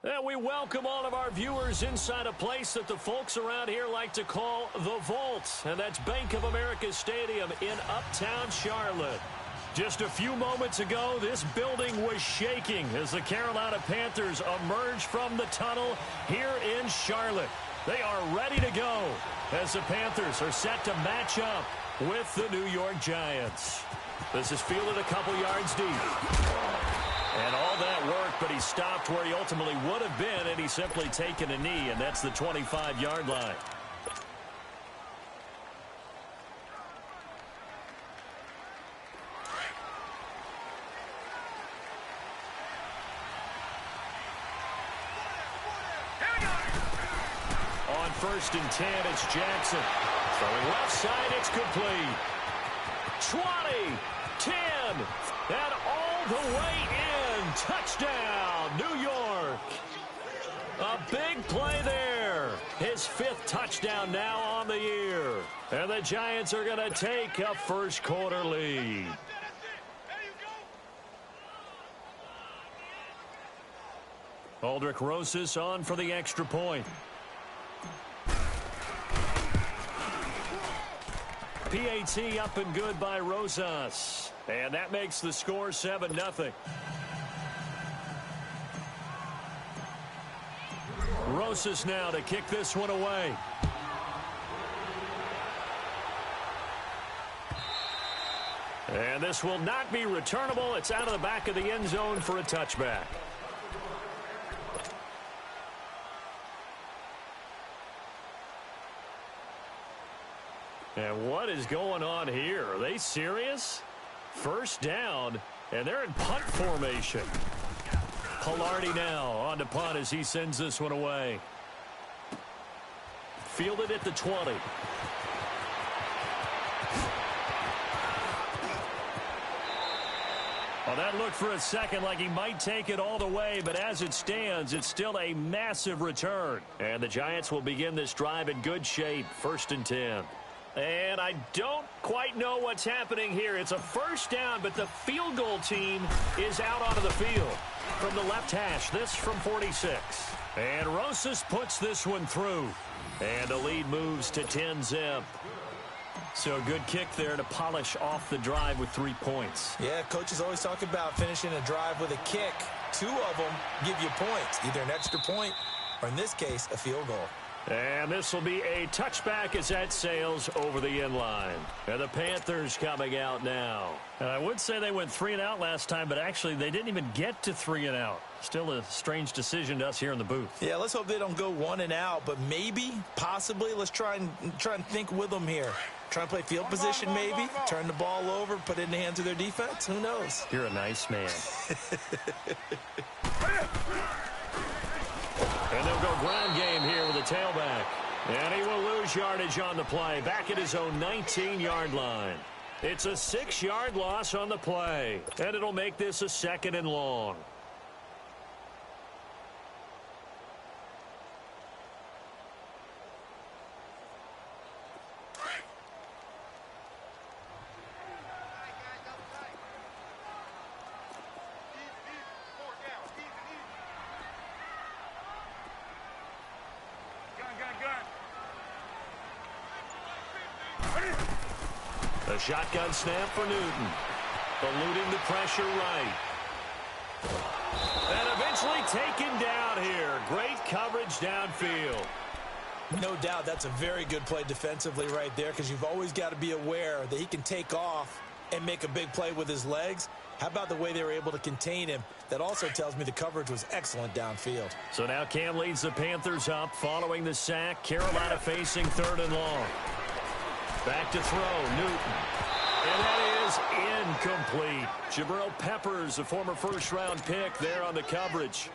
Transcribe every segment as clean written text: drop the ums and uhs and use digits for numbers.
And we welcome all of our viewers inside a place that the folks around here like to call the Vault. And that's Bank of America Stadium in Uptown Charlotte. Just a few moments ago, this building was shaking as the Carolina Panthers emerged from the tunnel here in Charlotte. They are ready to go as the Panthers are set to match up with the New York Giants. This is fielded a couple yards deep. And all that work, but he stopped where he ultimately would have been, and he's simply taken a knee, and that's the 25-yard line. On 1st and 10, it's Jackson. Throwing left side, it's complete. 20, 10, and all the way in. Touchdown, New York. A big play there. His 5th touchdown now on the year. And the Giants are going to take a first quarter lead. Aldrick Rosas on for the extra point. PAT up and good by Rosas. And that makes the score 7-0. Rosas now to kick this one away. And this will not be returnable. It's out of the back of the end zone for a touchback. And what is going on here? Are they serious? First down, and they're in punt formation. Pilardi now on to punt as he sends this one away. Fielded at the 20. Well, that looked for a second like he might take it all the way, but as it stands, it's still a massive return. And the Giants will begin this drive in good shape, 1st and 10. And I don't quite know what's happening here. It's a first down, but the field goal team is out onto the field. From the left hash, this from 46. And Rosas puts this one through. And the lead moves to 10-zip. So a good kick there to polish off the drive with 3 points. Yeah, coaches always talk about finishing a drive with a kick. 2 of them give you points, either an extra point or, in this case, a field goal. And this will be a touchback as that sails over the end line. And the Panthers coming out now. And I would say they went 3 and out last time, but actually they didn't even get to 3 and out. Still a strange decision to us here in the booth. Yeah, let's hope they don't go 1 and out, but maybe, possibly, let's try and think with them here. Try and play field position maybe, turn the ball over, put it in the hands of their defense. Who knows? You're a nice man. And they'll go ground game here with a tailback. And he will lose yardage on the play, back at his own 19-yard line. It's a 6-yard loss on the play, and it'll make this a 2nd and long. A shotgun snap for Newton. Eluding the pressure right. And eventually taken down here. Great coverage downfield. No doubt that's a very good play defensively right there, because you've always got to be aware that he can take off and make a big play with his legs. How about the way they were able to contain him? That also tells me the coverage was excellent downfield. So now Cam leads the Panthers up following the sack. Carolina facing 3rd and long. Back to throw, Newton. And that is incomplete. Jabril Peppers, a former first-round pick there on the coverage.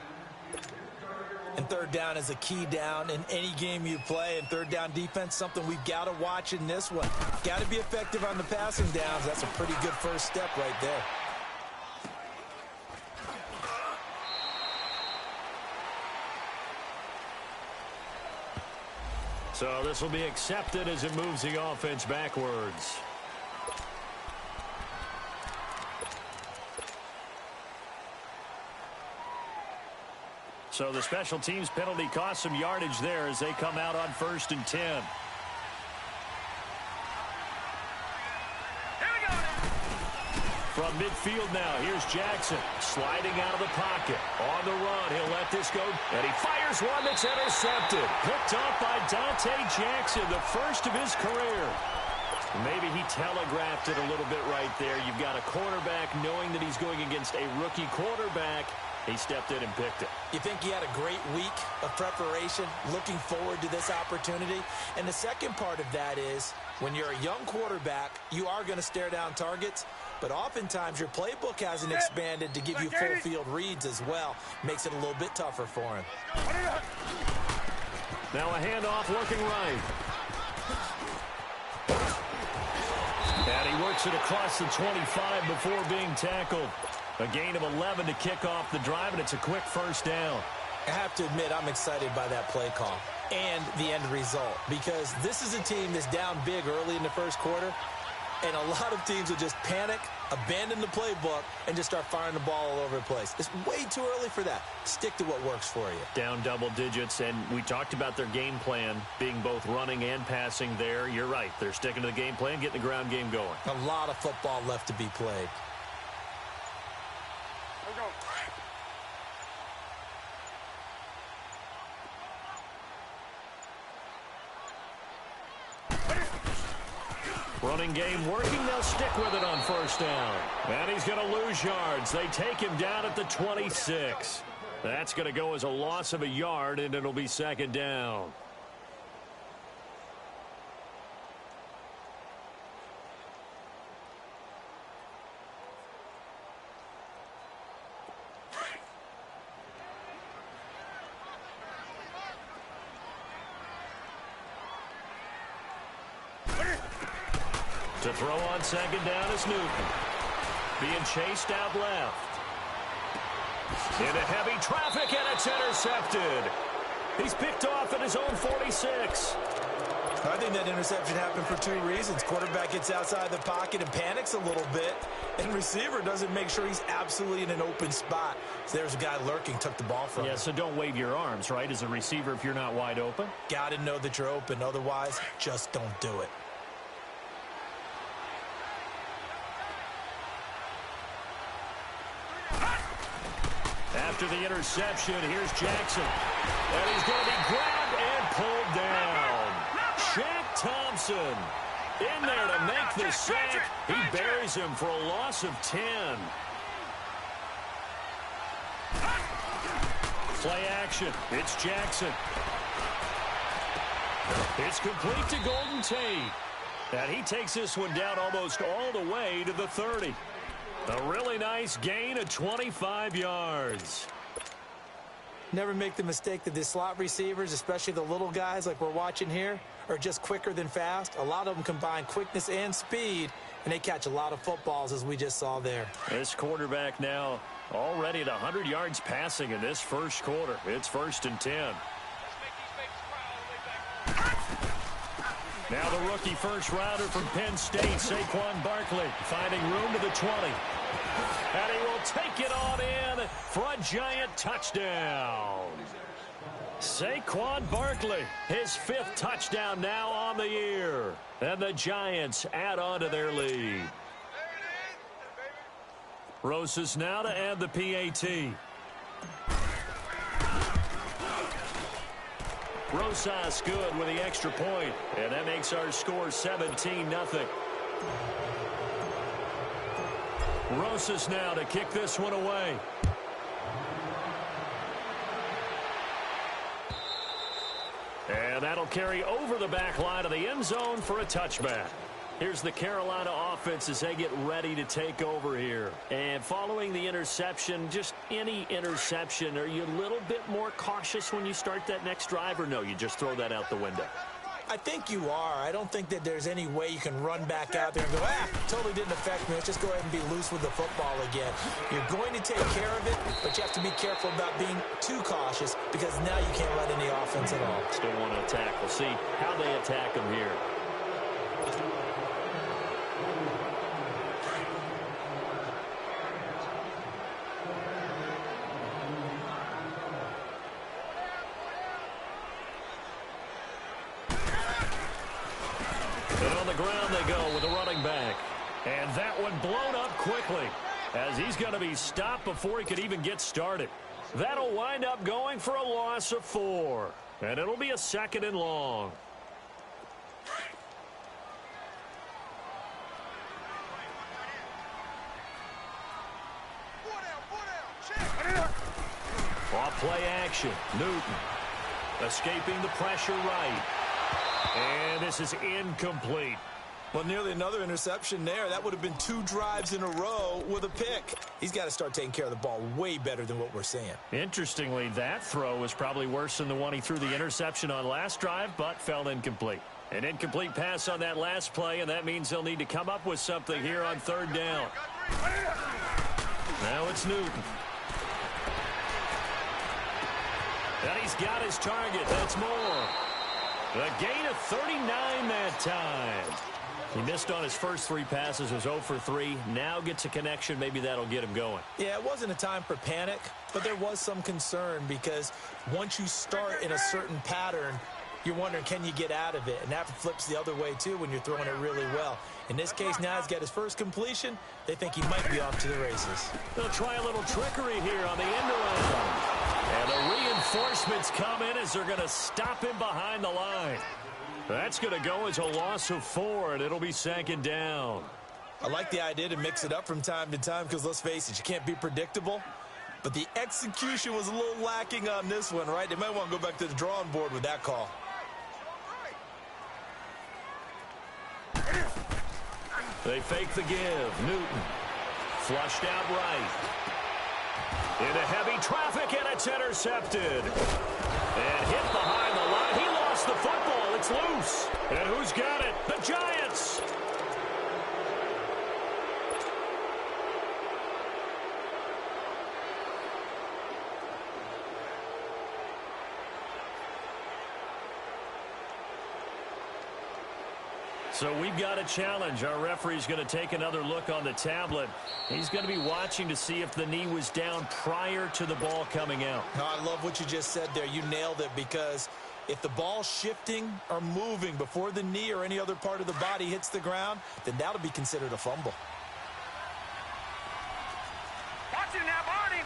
And 3rd down is a key down in any game you play. And 3rd down defense, something we've got to watch in this one. Got to be effective on the passing downs. That's a pretty good first step right there. So this will be accepted as it moves the offense backwards. So the special teams penalty cost some yardage there as they come out on 1st and 10. From midfield now, here's Jackson sliding out of the pocket. On the run, he'll let this go, and he fires one that's intercepted. Picked off by Dante Jackson, the first of his career. Maybe he telegraphed it a little bit right there. You've got a quarterback knowing that he's going against a rookie quarterback. He stepped in and picked it. You think he had a great week of preparation, looking forward to this opportunity? And the second part of that is, when you're a young quarterback, you are going to stare down targets, but oftentimes your playbook hasn't expanded to give you full field reads as well. Makes it a little bit tougher for him. Now a handoff looking right. And he works it across the 25 before being tackled. A gain of 11 to kick off the drive, and it's a quick first down. I have to admit, I'm excited by that play call and the end result, because this is a team that's down big early in the first quarter, and a lot of teams will just panic, abandon the playbook, and just start firing the ball all over the place. It's way too early for that. Stick to what works for you. Down double digits, and we talked about their game plan being both running and passing there. You're right. They're sticking to the game plan, getting the ground game going. A lot of football left to be played. Running game working. They'll stick with it on first down. And he's going to lose yards. They take him down at the 26. That's going to go as a loss of a yard, and it'll be second down. To throw on second down is Newton. Being chased out left. Into heavy traffic, and it's intercepted. He's picked off at his own 46. I think that interception happened for two reasons. Quarterback gets outside the pocket and panics a little bit, and receiver doesn't make sure he's absolutely in an open spot. So there's a guy lurking, took the ball from him. Yeah, so don't wave your arms, right, as a receiver if you're not wide open. Got to know that you're open. Otherwise, just don't do it. After the interception, here's Jackson. And he's going to be grabbed and pulled down. Shaq Thompson in there to make the sack. He buries him for a loss of 10. Play action. It's Jackson. It's complete to Golden Tate. And he takes this one down almost all the way to the 30. A really nice gain of 25 yards. Never make the mistake that the slot receivers, especially the little guys like we're watching here, are just quicker than fast. A lot of them combine quickness and speed, and they catch a lot of footballs, as we just saw there. This quarterback now already at 100 yards passing in this first quarter. It's 1st and 10. Now the rookie first rounder from Penn State, Saquon Barkley, finding room to the 20. And he will take it on in for a giant touchdown. Saquon Barkley, his 5th touchdown now on the year. And the Giants add on to their lead. Rosas now to add the PAT. Rosas good with the extra point, and that makes our score 17-0. Rosas now to kick this one away. And that'll carry over the back line of the end zone for a touchback. Here's the Carolina offense as they get ready to take over here. And following the interception, just any interception, are you a little bit more cautious when you start that next drive, or no, you just throw that out the window? I think you are. I don't think that there's any way you can run back out there and go, totally didn't affect me. Let's just go ahead and be loose with the football again. You're going to take care of it, but you have to be careful about being too cautious, because now you can't run any offense at all. Still want to attack. We'll see how they attack them here. the ground they go with a running back. And that one blown up quickly as he's going to be stopped before he could even get started. That'll wind up going for a loss of 4. And it'll be a 2nd and long. Off play action. Newton escaping the pressure right. And this is incomplete. Well, nearly another interception there. That would have been 2 drives in a row with a pick. He's got to start taking care of the ball way better than what we're seeing. Interestingly, that throw was probably worse than the one he threw the interception on last drive, but fell incomplete. An incomplete pass on that last play, and that means they'll need to come up with something here on 3rd down. Now it's Newton. And he's got his target. That's more. A gain of 39 that time. He missed on his first 3 passes, was 0 for 3. Now gets a connection. Maybe that'll get him going. Yeah, it wasn't a time for panic, but there was some concern because once you start in a certain pattern, you're wondering, can you get out of it? And that flips the other way, too, when you're throwing it really well. In this case, now he's got his first completion. They think he might be off to the races. They'll try a little trickery here on the end around. And the reinforcements come in as they're going to stop him behind the line. That's going to go as a loss of 4, and it'll be 2nd down. I like the idea to mix it up from time to time because, let's face it, you can't be predictable. But the execution was a little lacking on this one, right? They might want to go back to the drawing board with that call. They fake the give. Newton flushed out right. Into heavy traffic, and it's intercepted. And hit behind the line. He lost the football. It's loose. And who's got it? The Giants. So we've got a challenge. Our referee's going to take another look on the tablet. He's going to be watching to see if the knee was down prior to the ball coming out. No, I love what you just said there. You nailed it, because if the ball's shifting or moving before the knee or any other part of the body hits the ground, then that'll be considered a fumble. Watch it now, Barney.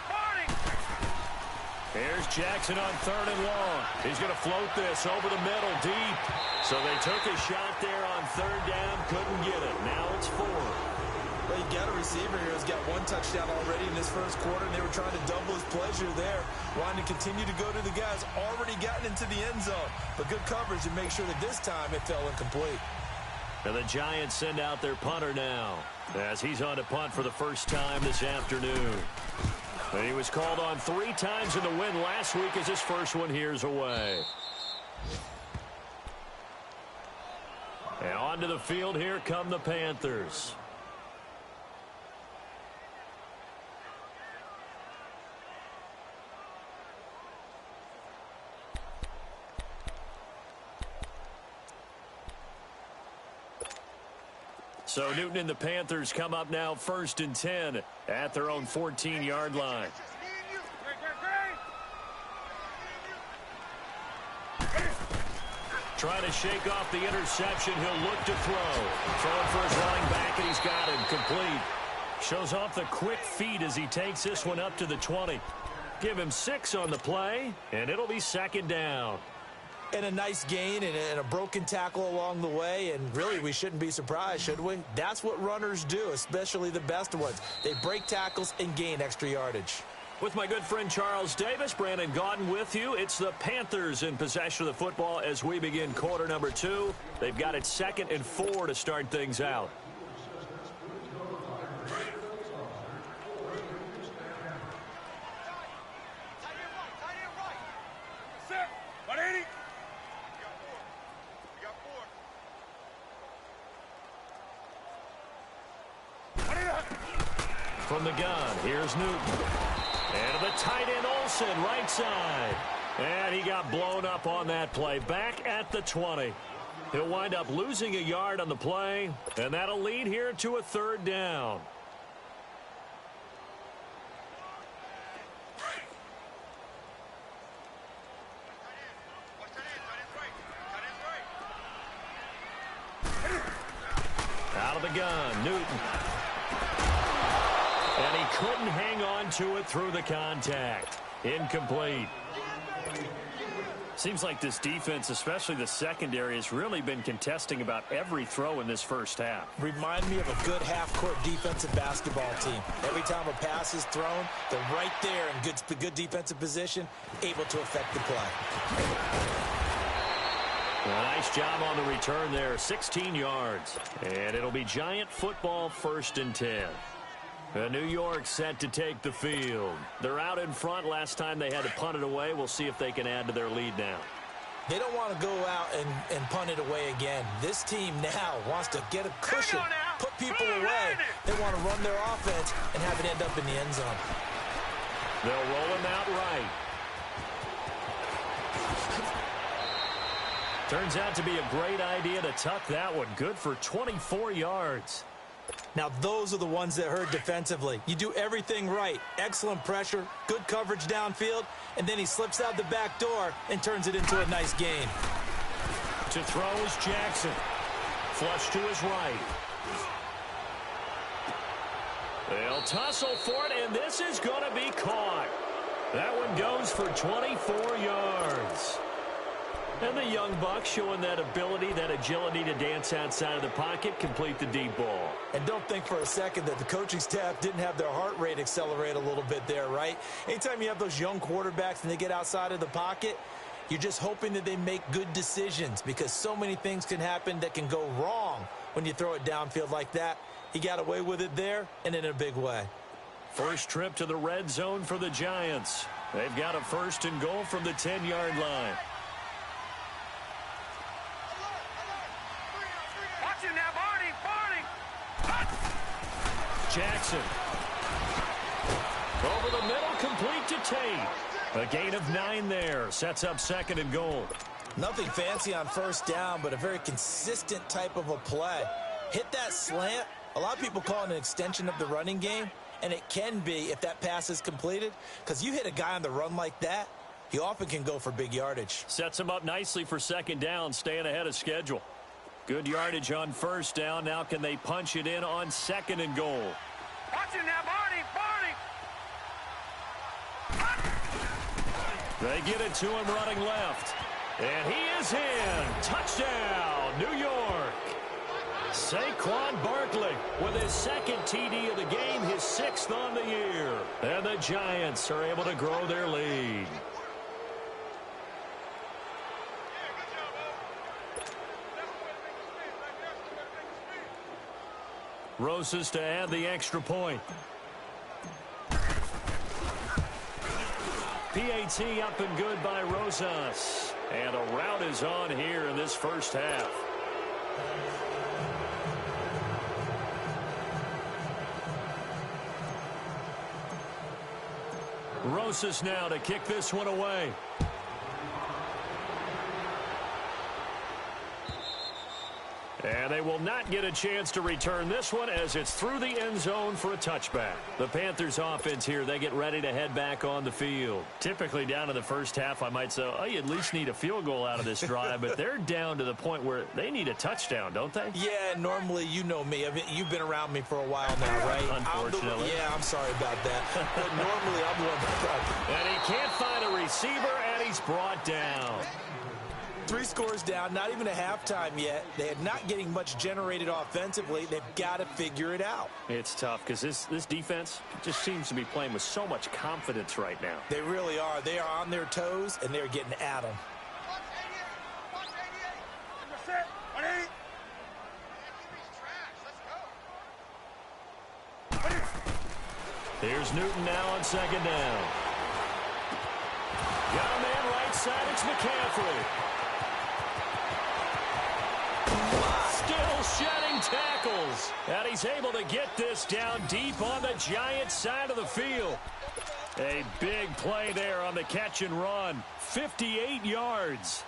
Here's Jackson on 3rd and long. He's going to float this over the middle deep. So they took a shot there on 3rd down, couldn't get it. Now it's 4. Well, you got a receiver here who's got 1 touchdown already in this first quarter, and they were trying to double his pleasure there, wanting to continue to go to the guys already gotten into the end zone. But good coverage to make sure that this time it fell incomplete. And the Giants send out their punter now, as he's on to punt for the first time this afternoon. And he was called on 3 times in the win last week as his first one here's away. And onto the field, here come the Panthers. So Newton and the Panthers come up now 1st and 10 at their own 14-yard line. Trying to shake off the interception. He'll look to throw. Throwing for his running back, and he's got it complete. Shows off the quick feet as he takes this one up to the 20. Give him 6 on the play, and it'll be 2nd down. And a nice gain and a broken tackle along the way, and really we shouldn't be surprised, should we? That's what runners do, especially the best ones. They break tackles and gain extra yardage. With my good friend Charles Davis, Brandon Gaudin with you. It's the Panthers in possession of the football as we begin quarter number 2. They've got it 2nd and 4 to start things out. From the gun, here's Newton. And the tight end Olsen, right side. And he got blown up on that play. Back at the 20. He'll wind up losing a yard on the play, and that'll lead here to a 3rd down. the gun, Newton. And he couldn't hang on to it through the contact. Incomplete. Seems like this defense, especially the secondary, has really been contesting about every throw in this first half. Remind me of a good half-court defensive basketball team. Every time a pass is thrown, they're right there in good defensive position, able to affect the play. A nice job on the return there, 16 yards. And it'll be Giant football 1st and 10. New York set to take the field. They're out in front. Last time they had to punt it away. We'll see if they can add to their lead now. They don't want to go out and punt it away again. This team now wants to get a cushion, put people away. They want to run their offense and have it end up in the end zone. They'll roll him out right. Turns out to be a great idea to tuck that one. Good for 24 yards. Now, those are the ones that hurt defensively. You do everything right. Excellent pressure, good coverage downfield, and then he slips out the back door and turns it into a nice gain. To throw is Jackson. Flush to his right. They'll tussle for it, and this is going to be caught. That one goes for 24 yards. And the young buck showing that ability, that agility to dance outside of the pocket, complete the deep ball. And don't think for a second that the coaching staff didn't have their heart rate accelerate a little bit there, right? Anytime you have those young quarterbacks and they get outside of the pocket, you're just hoping that they make good decisions because so many things can happen that can go wrong when you throw it downfield like that. He got away with it there and in a big way. First trip to the red zone for the Giants. They've got a 1st and goal from the 10-yard line. Jackson. Over the middle, complete to Tate. A gain of 9 there. Sets up 2nd and goal. Nothing fancy on 1st down, but a very consistent type of a play. Hit that slant. A lot of people call it an extension of the running game, and it can be if that pass is completed, because you hit a guy on the run like that, he often can go for big yardage. Sets him up nicely for 2nd down, staying ahead of schedule. Good yardage on 1st down. Now can they punch it in on 2nd and goal? Watch it now, Barney! They get it to him running left. And he is in. Touchdown, New York. Saquon Barkley with his 2nd TD of the game, his 6th on the year. And the Giants are able to grow their lead. Rosas to add the extra point. PAT up and good by Rosas. And a rout is on here in this first half. Rosas now to kick this one away. And they will not get a chance to return this one as it's through the end zone for a touchback. The Panthers offense here, they get ready to head back on the field. Typically down to the first half, I might say, oh, you at least need a field goal out of this drive, but they're down to the point where they need a touchdown, don't they? Yeah, normally, you know me. You've been around me for a while now, right? Unfortunately. I'm sorry about that. But normally, I'm the one. And he can't find a receiver, and he's brought down. 3 scores down, not even a halftime yet. They are not getting much generated offensively. They've got to figure it out. It's tough because this defense just seems to be playing with so much confidence right now. They really are. They are on their toes, and they're getting at them. Here's Newton now on 2nd down. Got a man right side. It's McCaffrey. Still shedding tackles. And he's able to get this down deep on the Giants side of the field. A big play there on the catch and run. 58 yards.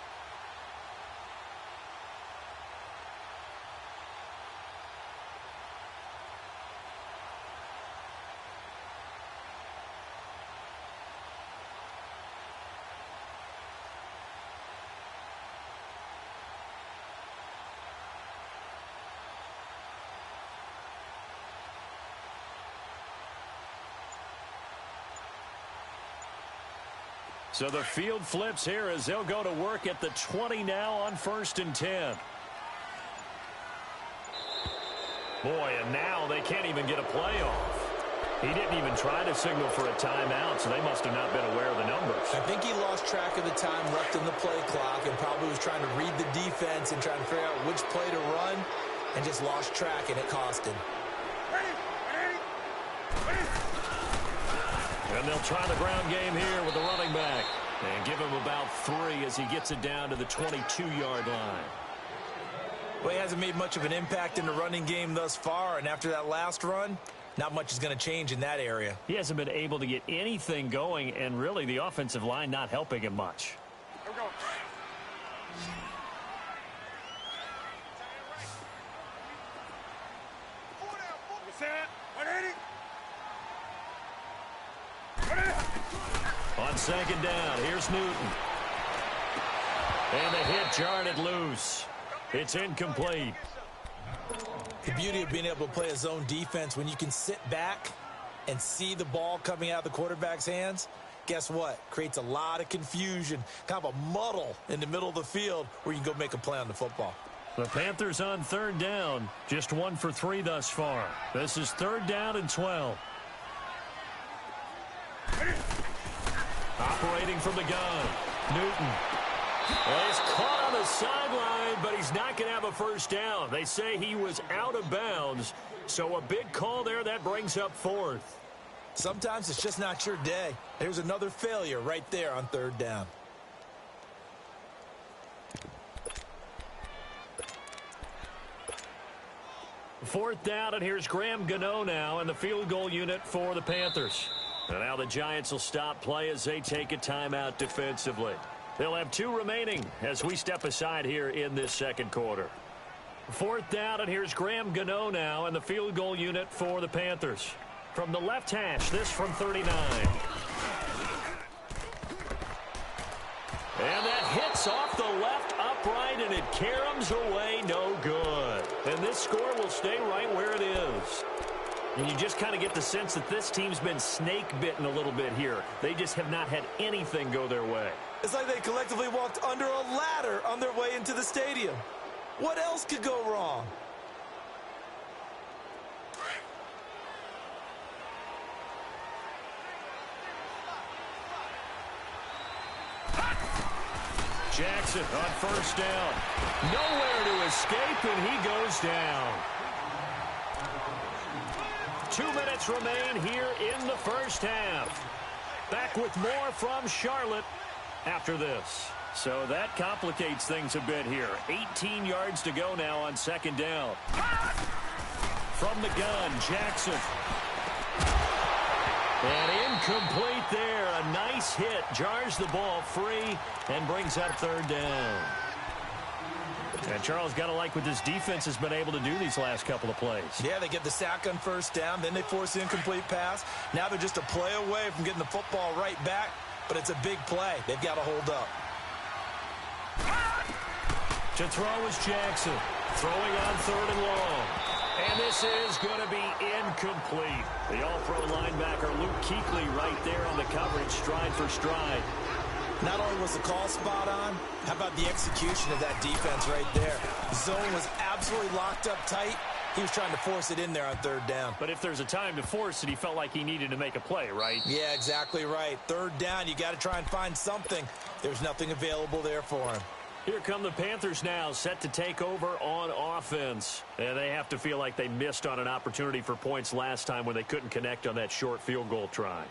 So the field flips here as they'll go to work at the 20 now on 1st and 10. Boy, and now they can't even get a play off. He didn't even try to signal for a timeout, so they must have not been aware of the numbers. I think he lost track of the time left in the play clock and probably was trying to read the defense and trying to figure out which play to run and just lost track, and it cost him. And they'll try the ground game here with the running back and give him about 3 as he gets it down to the 22-yard line. Well, he hasn't made much of an impact in the running game thus far, and after that last run, not much is going to change in that area. He hasn't been able to get anything going, and really the offensive line not helping him much. Here we go. On 2nd down, here's Newton. And the hit jarred it loose. It's incomplete. The beauty of being able to play a zone defense, when you can sit back and see the ball coming out of the quarterback's hands, guess what? Creates a lot of confusion, kind of a muddle in the middle of the field where you can go make a play on the football. The Panthers on 3rd down, just 1 for 3 thus far. This is 3rd down and 12. Operating from the gun, Newton. Well, he's caught on the sideline, but he's not going to have a first down. They say he was out of bounds, so a big call there. That brings up 4th. Sometimes it's just not your day. There's another failure right there on 3rd down. Fourth down, and here's Graham Gano now in the field goal unit for the Panthers. And now the Giants will stop play as they take a timeout defensively. They'll have 2 remaining as we step aside here in this 2nd quarter. Fourth down, and here's Graham Gano now in the field goal unit for the Panthers. From the left hash, this from 39. And that hits off the left upright, and it caroms away, no good. And this score will stay right where it is. And you just kind of get the sense that this team's been snake-bitten a little bit here. They just have not had anything go their way. It's like they collectively walked under a ladder on their way into the stadium. What else could go wrong? Jackson on 1st down. Nowhere to escape, and he goes down. 2 minutes remain here in the 1st half. Back with more from Charlotte after this. So that complicates things a bit here. 18 yards to go now on 2nd down. From the gun, Jackson. And incomplete there. A nice hit. Jars the ball free and brings up 3rd down. And Charles, got to like what this defense has been able to do these last couple of plays. Yeah, they get the sack on 1st down, then they force the incomplete pass. Now they're just a play away from getting the football right back, but it's a big play. They've got to hold up. To throw is Jackson. Throwing on 3rd and long. And this is going to be incomplete. The all-pro linebacker Luke Kuechly right there on the coverage, stride for stride. Not only was the call spot on, how about the execution of that defense right there? The zone was absolutely locked up tight. He was trying to force it in there on 3rd down. But if there's a time to force it, he felt like he needed to make a play, right? Yeah, exactly right. 3rd down, you got to try and find something. There's nothing available there for him. Here come the Panthers now, set to take over on offense. And they have to feel like they missed on an opportunity for points last time when they couldn't connect on that short field goal try.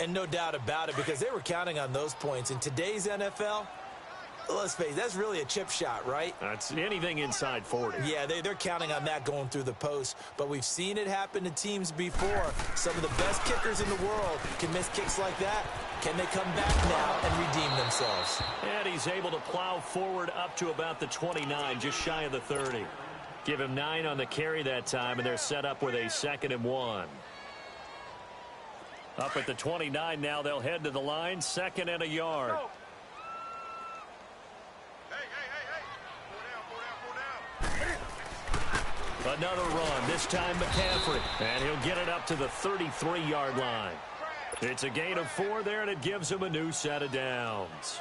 And no doubt about it, because they were counting on those points. In today's NFL, let's face it, that's really a chip shot, right? That's anything inside 40. Yeah, they're counting on that going through the post. But we've seen it happen to teams before. Some of the best kickers in the world can miss kicks like that. Can they come back now and redeem themselves? And he's able to plow forward up to about the 29, just shy of the 30. Give him 9 on the carry that time, and they're set up with a 2nd and 1. Up at the 29 now, they'll head to the line, 2nd and a yard. Another run, this time McCaffrey. And he'll get it up to the 33-yard line. It's a gain of 4 there, and it gives him a new set of downs.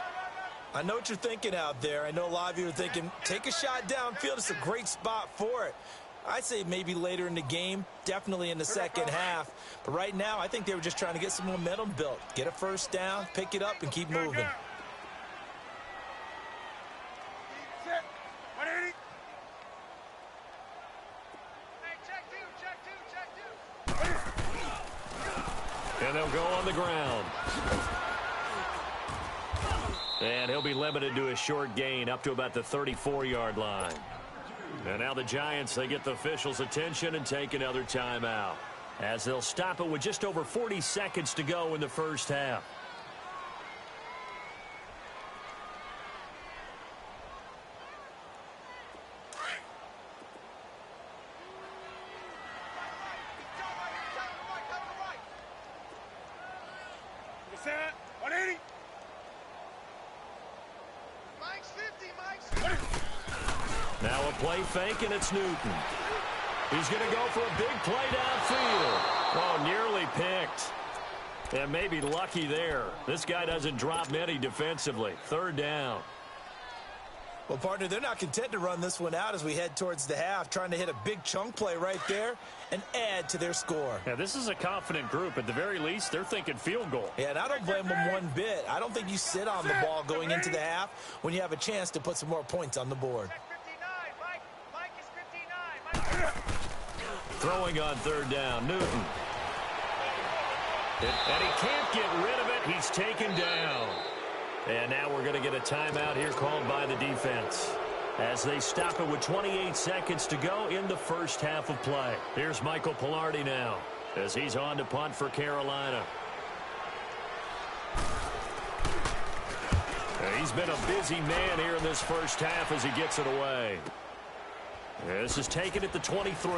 I know what you're thinking out there. I know a lot of you are thinking, take a shot downfield. It's a great spot for it. I'd say maybe later in the game, definitely in the second half. But right now, I think they were just trying to get some momentum built. Get a first down, pick it up, and keep moving. Set. 180. Hey, check two. And they'll go on the ground. And he'll be limited to a short gain up to about the 34-yard line. And now the Giants, they get the officials' attention and take another timeout, as they'll stop it with just over 40 seconds to go in the first half. Set. 180. Mike's 50. Mike's 50. Now a play fake, and it's Newton. He's going to go for a big play downfield. Oh, nearly picked. And maybe lucky there. This guy doesn't drop many defensively. Third down. Well, partner, they're not content to run this one out as we head towards the half, trying to hit a big chunk play right there and add to their score. Yeah, this is a confident group. At the very least, they're thinking field goal. Yeah, and I don't blame them one bit. I don't think you sit on the ball going into the half when you have a chance to put some more points on the board. Mike is 59. Throwing on third down, Newton. And he can't get rid of it. He's taken down. And now we're going to get a timeout here called by the defense, as they stop it with 28 seconds to go in the first half of play. Here's Michael Pilardi now, as he's on to punt for Carolina. He's been a busy man here in this first half as he gets it away. This is taken at the 23.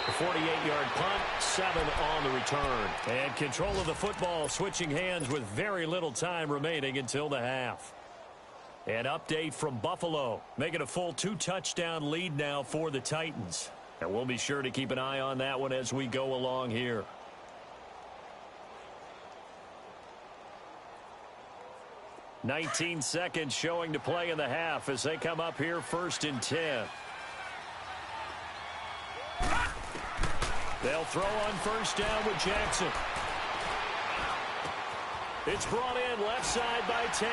A 48-yard punt, 7 on the return. And control of the football, switching hands with very little time remaining until the half. An update from Buffalo, making a full 2-touchdown lead now for the Titans. And we'll be sure to keep an eye on that one as we go along here. "19 seconds showing to play in the half as they come up here 1st and 10. They'll throw on first down with Jackson. It's brought in left side by Tate.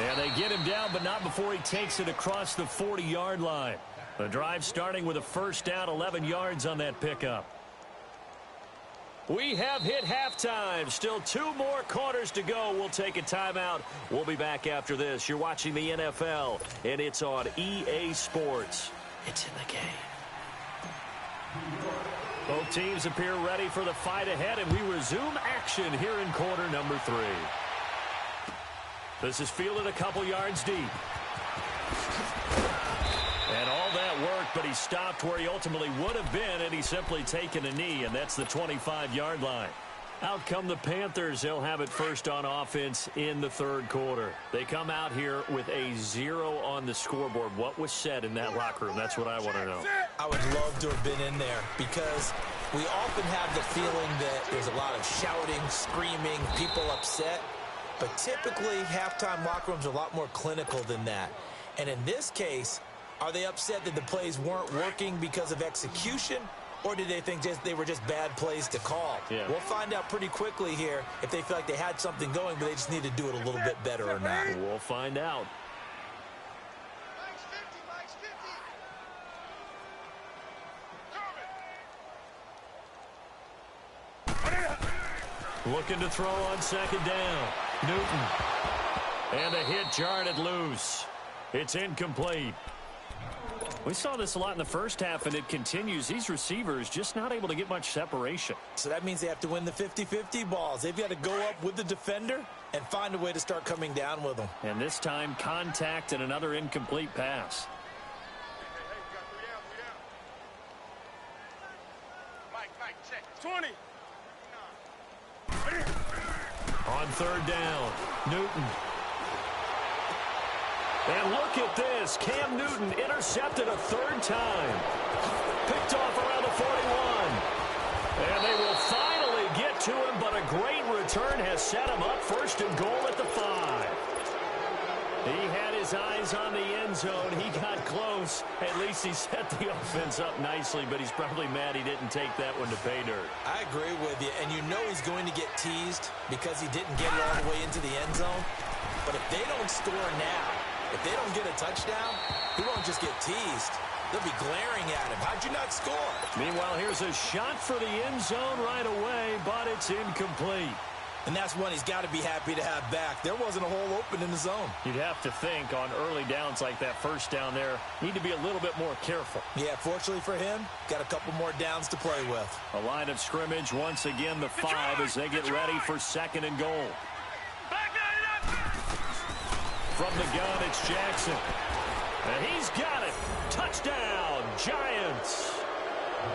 And they get him down, but not before he takes it across the 40-yard line. The drive starting with a first down, 11 yards on that pickup. We have hit halftime. Still 2 more quarters to go. We'll take a timeout. We'll be back after this. You're watching the NFL, and it's on EA Sports. It's in the game. Both teams appear ready for the fight ahead, and we resume action here in quarter number 3. This is fielded a couple yards deep. And all that work, but he stopped where he ultimately would have been, and he's simply taken a knee, and that's the 25-yard line. Out come the Panthers. They'll have it first on offense in the third quarter. They come out here with a 0 on the scoreboard. What was said in that locker room? That's what I want to know. I would love to have been in there, because we often have the feeling that there's a lot of shouting, screaming, people upset. But typically, halftime locker rooms are a lot more clinical than that. And in this case, are they upset that the plays weren't working because of execution? Or did they think they were just bad plays to call? Yeah. We'll find out pretty quickly here if they feel like they had something going, but they just need to do it a little bit better or not. We'll find out. Mike's 50. Mike's 50. Looking to throw on second down. Newton. And a hit jarred it loose. It's incomplete. We saw this a lot in the first half, and it continues. These receivers just not able to get much separation. So that means they have to win the 50-50 balls. They've got to go up with the defender and find a way to start coming down with them. And this time, contact and another incomplete pass. Hey, we got 3 down. Mike, check. 20. On third down, Newton. And look at this. Cam Newton intercepted a 3rd time. Picked off around the 41. And they will finally get to him, but a great return has set him up first and goal at the 5. He had his eyes on the end zone. He got close. At least he set the offense up nicely, but he's probably mad he didn't take that one to pay dirt. I agree with you, and you know he's going to get teased because he didn't get it all the way into the end zone. But if they don't score now, if they don't get a touchdown, he won't just get teased. They'll be glaring at him. How'd you not score? Meanwhile, here's a shot for the end zone right away, but it's incomplete. And that's one he's got to be happy to have back. There wasn't a hole open in the zone. You'd have to think on early downs like that first down there, need to be a little bit more careful. Yeah, fortunately for him, got a couple more downs to play with. A line of scrimmage, once again the 5 as they get ready for second and goal. From the gun, it's Jackson. And he's got it. Touchdown, Giants.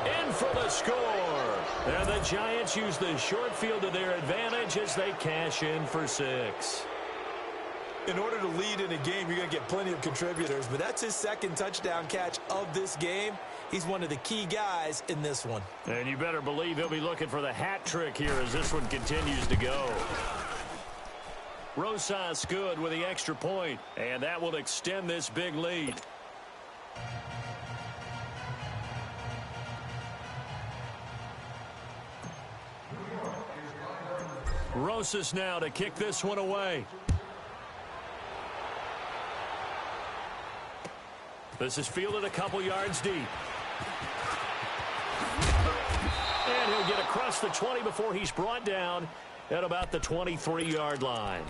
In for the score. And the Giants use the short field to their advantage as they cash in for 6. In order to lead in a game, you're going to get plenty of contributors, but that's his second touchdown catch of this game. He's one of the key guys in this one. And you better believe he'll be looking for the hat trick here as this one continues to go. Rosas good with the extra point, and that will extend this big lead. Rosas now to kick this one away. This is fielded a couple yards deep. And he'll get across the 20 before he's brought down at about the 23-yard line.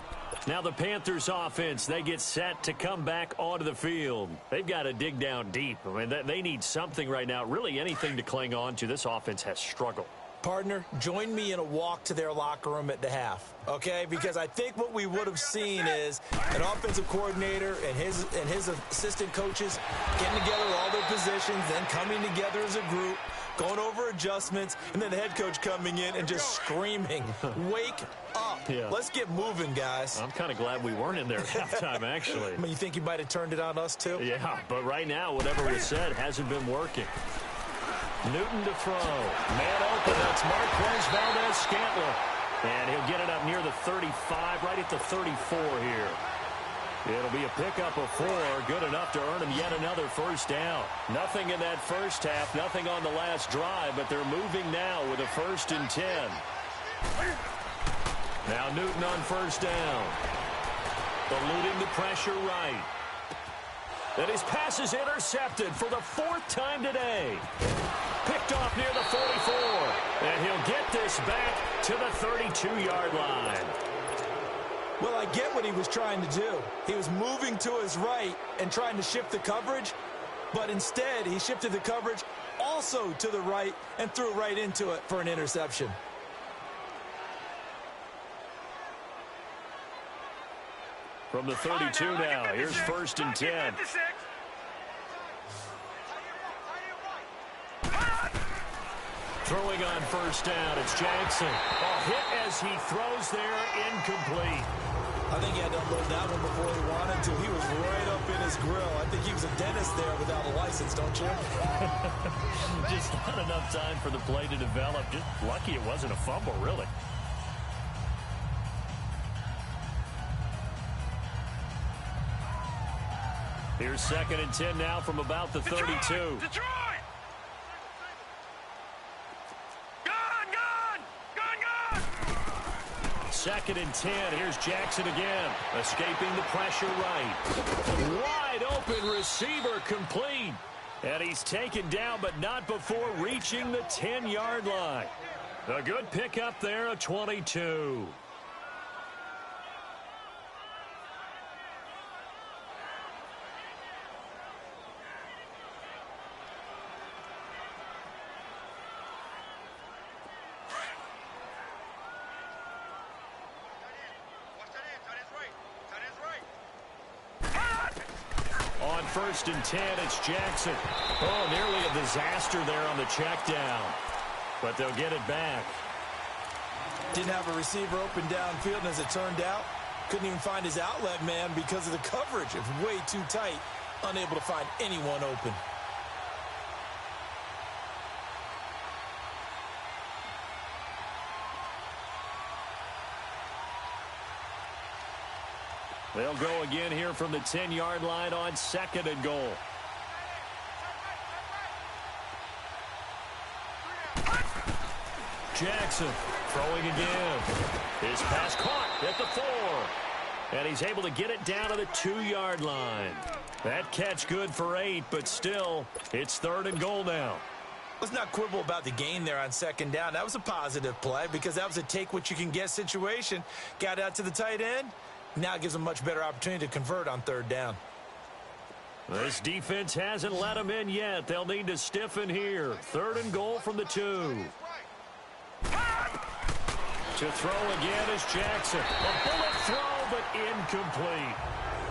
Now the Panthers offense, they get set to come back onto the field. They've got to dig down deep. I mean, they need something right now, really anything to cling on to. This offense has struggled. Partner, join me in a walk to their locker room at the half, okay? Because I think what we would have seen is an offensive coordinator and his assistant coaches getting together with all their positions, then coming together as a group, going over adjustments, and then the head coach coming in and just screaming, wake up. Yeah. Let's get moving, guys. I'm kind of glad we weren't in there at halftime, actually. I mean, you think you might have turned it on us, too? Yeah, but right now, whatever was said hasn't been working. Newton to throw. Man open. That's Marquez Valdez-Scantling. And he'll get it up near the 35, right at the 34 here. It'll be a pickup of 4, good enough to earn him yet another first down. Nothing in that first half, nothing on the last drive, but they're moving now with a 1st and 10. Now Newton on first down. Eluding the pressure right. And his pass is intercepted for the 4th time today. Picked off near the 44. And he'll get this back to the 32-yard line. Well, I get what he was trying to do. He was moving to his right and trying to shift the coverage, but instead he shifted the coverage also to the right and threw right into it for an interception. From the 32 now, here's 1st and 10. Throwing on first down, it's Jackson. A hit as he throws there, incomplete. I think he had to unload that one before he wanted to. He was right up in his grill. I think he was a dentist there without a license, don't you? Just not enough time for the play to develop. Just lucky it wasn't a fumble, really. Here's 2nd and 10 now from about the 32. Detroit! Gun! 2nd and 10. Here's Jackson again. Escaping the pressure right. Wide open receiver complete. And he's taken down, but not before reaching the 10-yard line. A good pickup there, a 22. On 1st and 10, it's Jackson. Oh, nearly a disaster there on the check down. But they'll get it back. Didn't have a receiver open downfield, and as it turned out, couldn't even find his outlet man because of the coverage. It was way too tight, unable to find anyone open. They'll go again here from the 10-yard line on 2nd and goal. Jackson throwing again. His pass caught at the 4. And he's able to get it down to the 2-yard line. That catch good for 8, but still, it's 3rd and goal now. Let's not quibble about the gain there on 2nd down. That was a positive play because that was a take-what-you-can-get situation. Got out to the tight end. Now gives them a much better opportunity to convert on 3rd down. This defense hasn't let them in yet. They'll need to stiffen here. 3rd and goal from the 2. To throw again is Jackson. A bullet throw, but incomplete.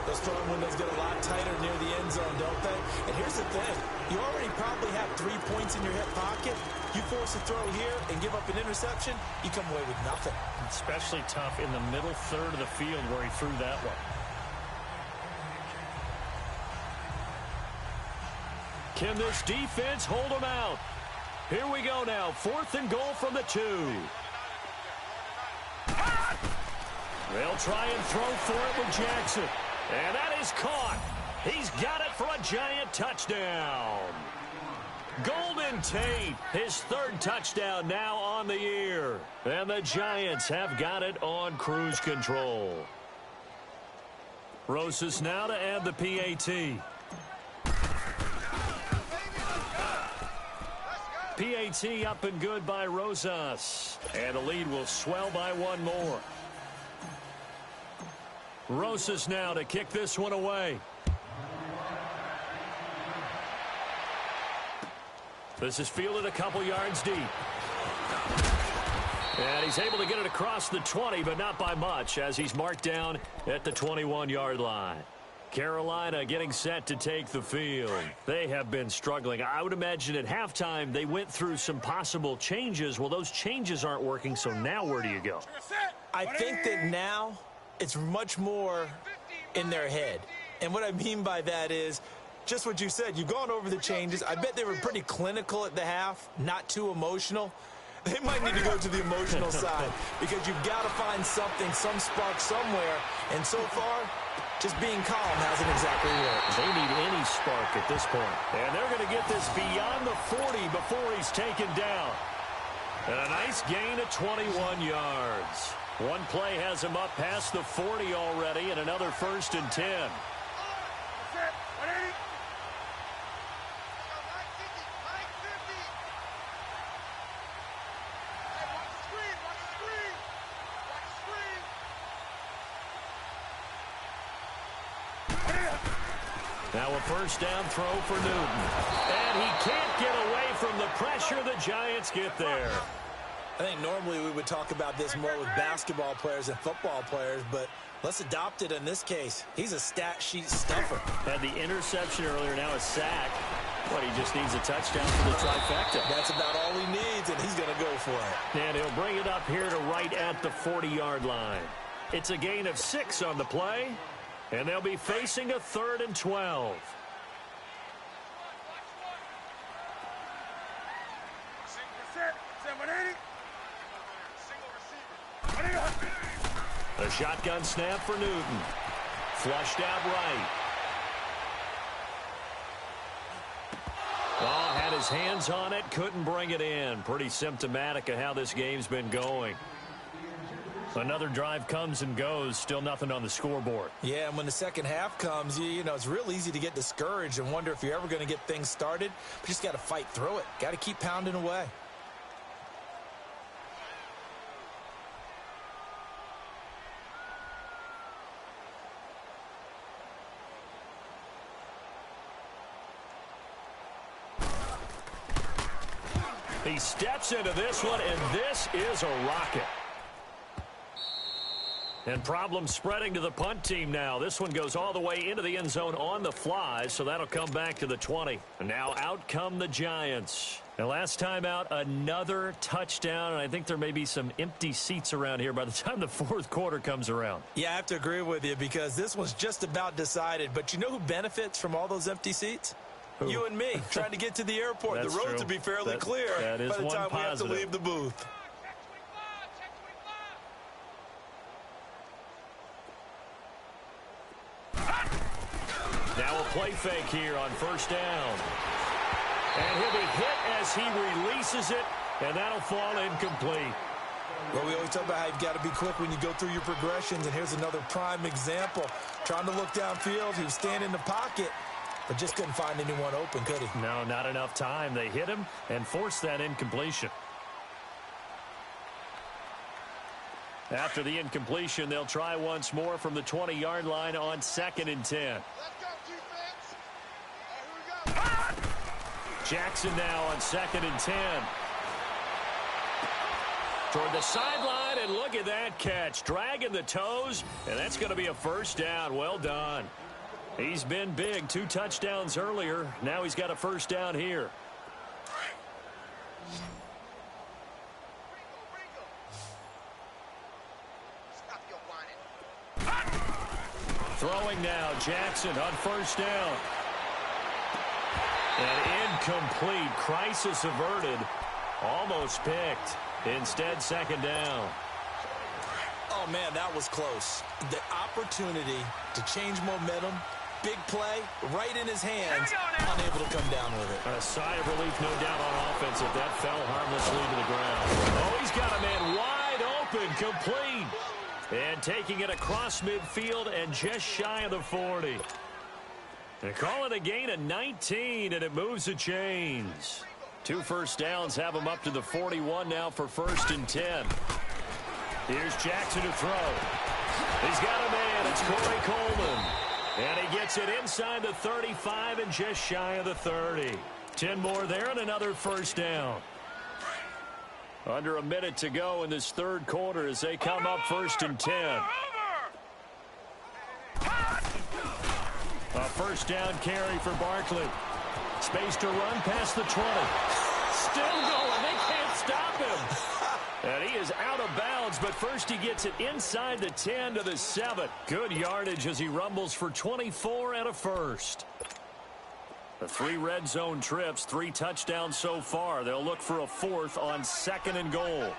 Those throwing windows get a lot tighter near the end zone, don't they? And here's the thing. You already probably have 3 points in your hip pocket. You force a throw here and give up an interception, you come away with nothing. Especially tough in the middle third of the field where he threw that one. Can this defense hold him out? Here we go now. 4th and goal from the 2. They'll try and throw for it with Jackson. And that is caught. He's got it for a giant touchdown. Golden Tate, his 3rd touchdown now on the year. And the Giants have got it on cruise control. Rosas now to add the PAT. PAT up and good by Rosas. And the lead will swell by 1 more. Rosas now to kick this one away. This is fielded a couple yards deep. And he's able to get it across the 20, but not by much, as he's marked down at the 21-yard line. Carolina getting set to take the field. They have been struggling. I would imagine at halftime they went through some possible changes. Well, those changes aren't working, so now where do you go? I think that now it's much more in their head. And what I mean by that is just what you said. You've gone over the changes. I bet they were pretty clinical at the half, not too emotional. They might need to go to the emotional side because you've got to find something, some spark somewhere. And so far, just being calm hasn't exactly worked. They need any spark at this point. And they're going to get this beyond the 40 before he's taken down. And a nice gain of 21 yards. One play has him up past the 40 already, and another 1st and 10. Now a 1st down throw for Newton. And he can't get away from the pressure. The Giants get there. I think normally we would talk about this more with basketball players and football players, but let's adopt it in this case. He's a stat sheet stuffer. Had the interception earlier, now a sack. But he just needs a touchdown for the trifecta. That's about all he needs, and he's going to go for it. And he'll bring it up here to right at the 40-yard line. It's a gain of 6 on the play. And they'll be facing a 3rd and 12. The shotgun snap for Newton. Flushed out right. Oh, had his hands on it, couldn't bring it in. Pretty symptomatic of how this game's been going. Another drive comes and goes, still nothing on the scoreboard. Yeah, and when the second half comes, you know, it's real easy to get discouraged and wonder if you're ever going to get things started. But you just got to fight through it. Got to keep pounding away. He steps into this one, and this is a rocket. And problems spreading to the punt team now. This one goes all the way into the end zone on the fly, so that'll come back to the 20. And now out come the Giants. And last time out, another touchdown, and I think there may be some empty seats around here by the time the 4th quarter comes around. Yeah, I have to agree with you because this was just about decided. But you know who benefits from all those empty seats? Who? You and me, trying to get to the airport. The roads will be fairly clear by the time we have to leave the booth. play fake here on first down. And he'll be hit as he releases it, and that'll fall incomplete. Well, we always talk about how you've got to be quick when you go through your progressions, and here's another prime example. Trying to look downfield, he was standing in the pocket, but just couldn't find anyone open, could he? No, not enough time. They hit him and forced that incompletion. After the incompletion, they'll try once more from the 20-yard line on 2nd and 10. Let's go, defense. All right, here we go. Jackson now on 2nd and 10. Toward the sideline, and look at that catch. Dragging the toes, and that's going to be a first down. Well done. He's been big. 2 touchdowns earlier. Now he's got a first down here. Throwing now, Jackson on first down. And incomplete. Crisis averted. Almost picked. Instead, 2nd down. Oh, man, that was close. The opportunity to change momentum, big play, right in his hands, unable to come down with it. A sigh of relief, no doubt, on offense if that fell harmlessly to the ground. Oh, he's got a man wide open, complete. And taking it across midfield and just shy of the 40. They call it a gain of 19, and it moves the chains. 2 first downs have him up to the 41 now for 1st and 10. Here's Jackson to throw. He's got a man. It's Corey Coleman. And he gets it inside the 35 and just shy of the 30. 10 more there and another first down. Under a minute to go in this 3rd quarter as they come up 1st and 10. A first down carry for Barkley. Space to run past the 20. Still going. They can't stop him. And he is out of bounds, but first he gets it inside the 10 to the 7. Good yardage as he rumbles for 24 and a first. The 3 red zone trips, 3 touchdowns so far. They'll look for a 4th on 2nd and goal.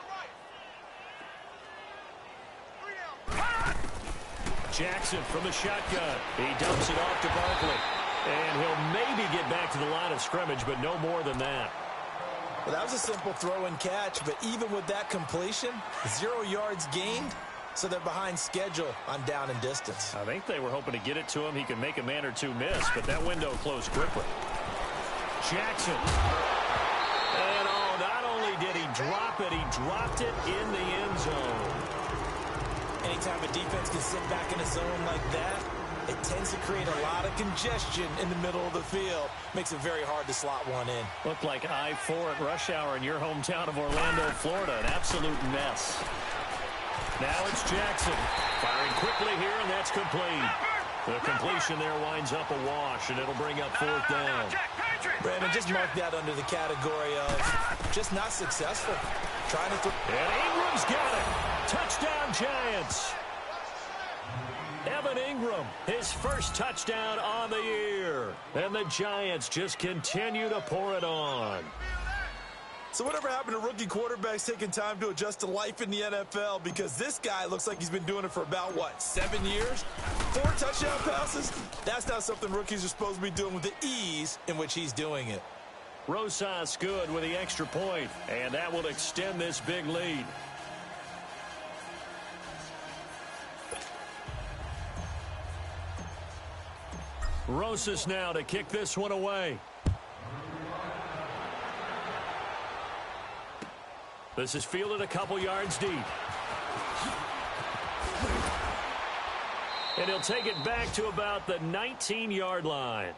Jackson from the shotgun. He dumps it off to Barkley. And he'll maybe get back to the line of scrimmage, but no more than that. Well, that was a simple throw and catch, but even with that completion, 0 yards gained, so they're behind schedule on down and distance. I think they were hoping to get it to him. He could make a man or 2 miss, but that window closed quickly. Jackson. And not only did he drop it, he dropped it in the end zone. Anytime a defense can sit back in a zone like that, it tends to create a lot of congestion in the middle of the field. Makes it very hard to slot one in. Looked like I-4 at rush hour in your hometown of Orlando, Florida. An absolute mess. Now it's Jackson. Firing quickly here, and that's complete. The completion there winds up a wash, and it'll bring up 4th down. Brandon, just mark that under the category of just not successful. Trying to throw. And Ingram's got it. Touchdown, Giants. Evan Ingram, his first touchdown on the year. And the Giants just continue to pour it on. So whatever happened to rookie quarterbacks taking time to adjust to life in the NFL? Because this guy looks like he's been doing it for about, 7 years? 4 touchdown passes? That's not something rookies are supposed to be doing with the ease in which he's doing it. Rosas good with the extra point, and that will extend this big lead. Rosas now to kick this one away. This is fielded a couple yards deep. And he'll take it back to about the 19-yard line.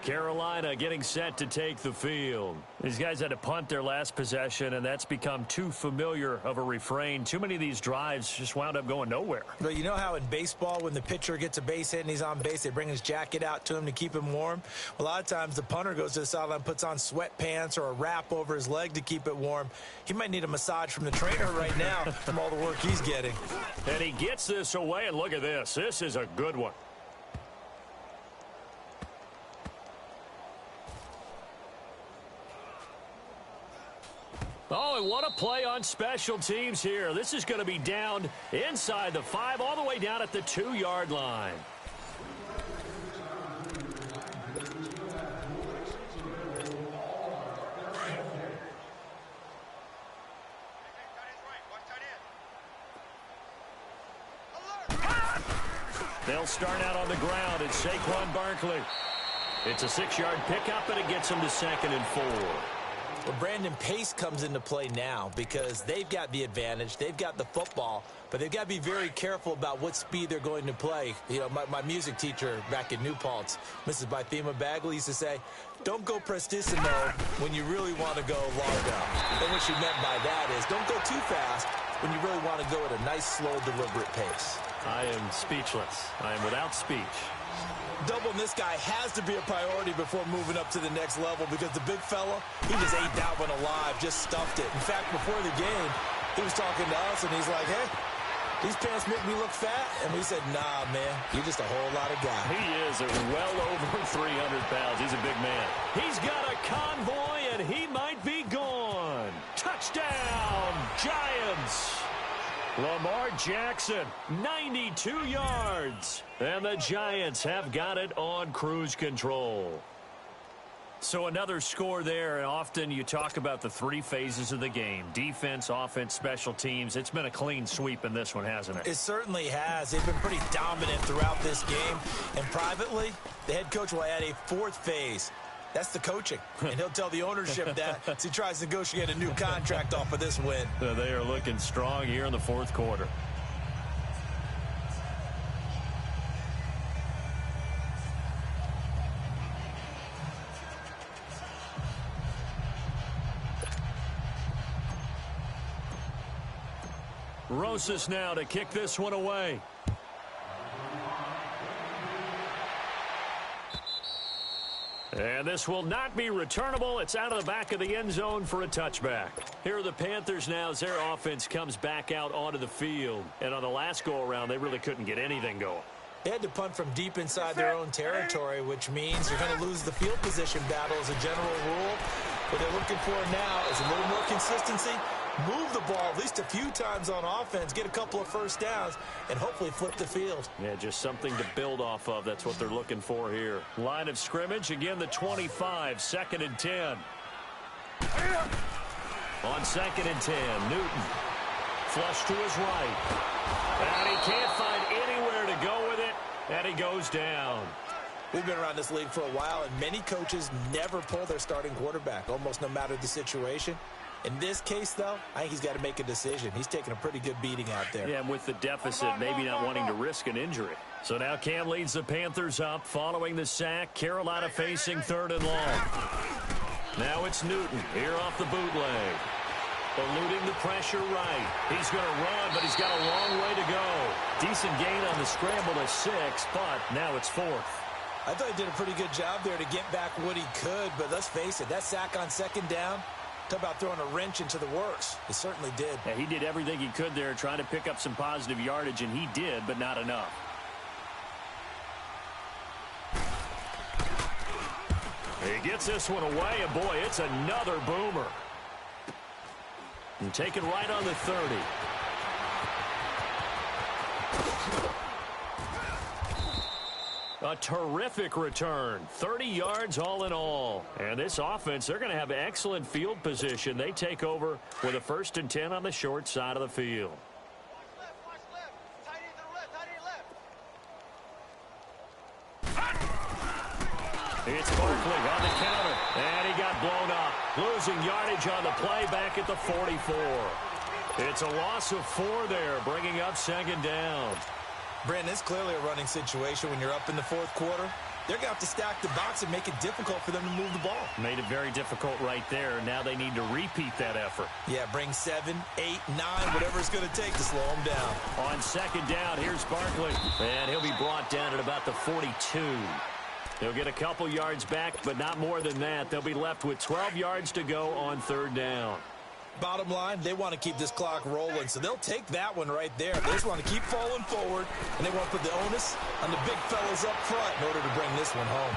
Carolina getting set to take the field. These guys had to punt their last possession, and that's become too familiar of a refrain. Too many of these drives just wound up going nowhere. But you know how in baseball, when the pitcher gets a base hit and he's on base, they bring his jacket out to him to keep him warm? A lot of times the punter goes to the sideline, puts on sweatpants or a wrap over his leg to keep it warm. He might need a massage from the trainer right now from all the work he's getting. And he gets this away, and look at this. This is a good one. Oh, and what a play on special teams here. This is going to be down inside the 5, all the way down at the 2-yard line. They'll start out on the ground. It's Saquon Barkley. It's a 6-yard pickup, and it gets him to 2nd and 4. Well, Brandon, pace comes into play now because they've got the advantage. They've got the football, but they've got to be very careful about what speed they're going to play. You know, my music teacher back in New Paltz, Mrs. Bythema Bagley, used to say, don't go prestissimo when you really want to go largo. And what she meant by that is don't go too fast when you really want to go at a nice, slow, deliberate pace. I am speechless. I am without speech. Doubling this guy has to be a priority before moving up to the next level because the big fella, he just ate that one alive, just stuffed it. In fact, before the game, he was talking to us, and he's like, hey, these pants make me look fat? And we said, nah, man, you're just a whole lot of guy. He is well over 300 pounds. He's a big man. He's got a convoy, and he might be gone. Touchdown, Giants! Lamar Jackson, 92 yards. And the Giants have got it on cruise control. So another score there, and often you talk about the 3 phases of the game. Defense, offense, special teams. It's been a clean sweep in this one, hasn't it? It certainly has. They've been pretty dominant throughout this game. And privately, the head coach will add a 4th phase. That's the coaching. And he'll tell the ownership that as he tries to negotiate a new contract off of this win. They are looking strong here in the 4th quarter. Rosas now to kick this one away. And this will not be returnable. It's out of the back of the end zone for a touchback. Here are the Panthers now as their offense comes back out onto the field. And on the last go-around, they really couldn't get anything going. They had to punt from deep inside their own territory, which means you're going to lose the field position battle as a general rule. What they're looking for now is a little more consistency. Move the ball at least a few times on offense, get a couple of first downs, and hopefully flip the field. Yeah, just something to build off of. That's what they're looking for here. Line of scrimmage, again the 25, 2nd and 10. On 2nd and 10, Newton. Flush to his right. And he can't find anywhere to go with it, and he goes down. We've been around this league for a while, and many coaches never pull their starting quarterback, almost no matter the situation. In this case, though, I think he's got to make a decision. He's taking a pretty good beating out there. Yeah, and with the deficit, maybe not wanting to risk an injury. So now Cam leads the Panthers up following the sack. Carolina facing 3rd and long. Now it's Newton here off the bootleg. Eluding the pressure right. He's going to run, but he's got a long way to go. Decent gain on the scramble to 6, but now it's 4th. I thought he did a pretty good job there to get back what he could, but let's face it, that sack on 2nd down, talk about throwing a wrench into the works. It certainly did. Yeah, he did everything he could there trying to pick up some positive yardage, and he did, but not enough. He gets this one away, and boy, it's another boomer. And taken right on the 30. A terrific return. 30 yards all in all. And this offense, they're going to have excellent field position. They take over with a 1st and 10 on the short side of the field. Watch left. Tight end to the left. Tight end left. It's Barkley on the counter. And he got blown up. Losing yardage on the play back at the 44. It's a loss of 4 there, bringing up 2nd down. Brandon, it's clearly a running situation when you're up in the 4th quarter. They're going to have to stack the box and make it difficult for them to move the ball. Made it very difficult right there. Now they need to repeat that effort. Yeah, bring 7, 8, 9, whatever it's going to take to slow them down. On 2nd down, here's Barkley. And he'll be brought down at about the 42. He'll get a couple yards back, but not more than that. They'll be left with 12 yards to go on 3rd down. Bottom line, they want to keep this clock rolling, so they'll take that one right there. They just want to keep falling forward, and they want to put the onus on the big fellas up front in order to bring this one home.